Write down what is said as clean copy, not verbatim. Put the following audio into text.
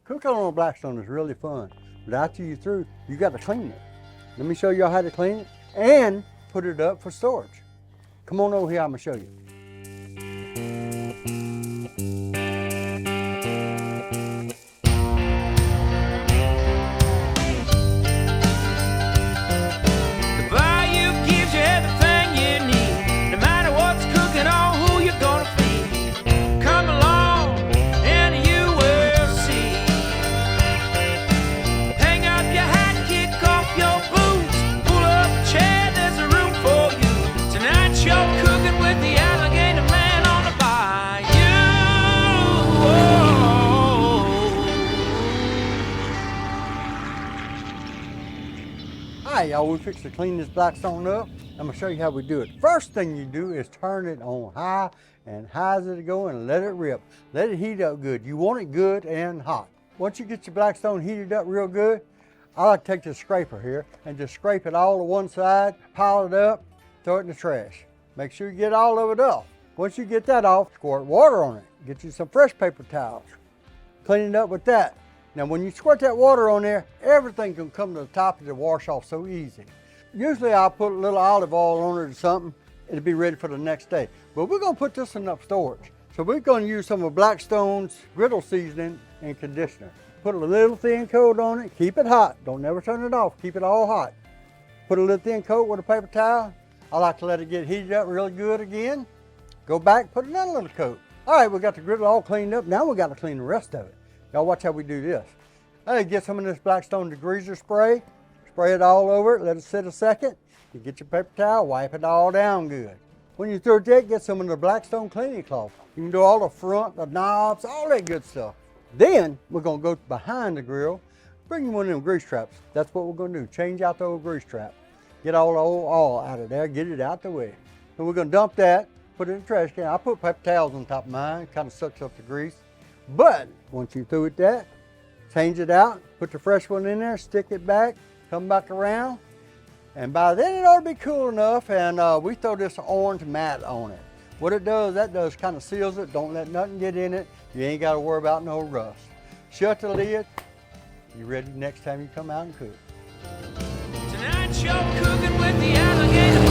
Cooking on a Blackstone is really fun, but after you're through, you got to clean it. Let me show you how to clean it and put it up for storage. Come on over here, I'm gonna show you. Alright y'all, we fixed to clean this Blackstone up. I'm gonna show you how we do it. First thing you do is turn it on high, and high as it go, and let it rip. Let it heat up good. You want it good and hot. Once you get your Blackstone heated up real good, I like to take this scraper here and just scrape it all to one side, pile it up, throw it in the trash. Make sure you get all of it off. Once you get that off, squirt water on it. Get you some fresh paper towels. Clean it up with that. Now when you squirt that water on there, everything can come to the top of the wash off so easy. Usually I'll put a little olive oil on it or something, it'll be ready for the next day. But we're gonna put this in up storage. So we're gonna use some of Blackstone's griddle seasoning and conditioner. Put a little thin coat on it, keep it hot. Don't never turn it off, keep it all hot. Put a little thin coat with a paper towel. I like to let it get heated up really good again. Go back, put another little coat. All right, we got the griddle all cleaned up. Now we gotta clean the rest of it. Y'all watch how we do this. Hey, get some of this Blackstone degreaser spray. Spray it all over it, let it sit a second. You get your paper towel, wipe it all down good. When you're through with that, get some of the Blackstone cleaning cloth. You can do all the front, the knobs, all that good stuff. Then we're gonna go behind the grill, bring you one of them grease traps. That's what we're gonna do, change out the old grease trap. Get all the old oil out of there, get it out the way. And we're gonna dump that, put it in the trash can. I put paper towels on top of mine, kind of sucks up the grease. But once you're through with that, change it out, put the fresh one in there, stick it back, come back around, and by then it ought to be cool enough, and we throw this orange mat on it. What it does, that does kind of seals it, don't let nothing get in it, you ain't got to worry about no rust. Shut the lid, you're ready next time you come out and cook. Tonight you're cooking with the alligator.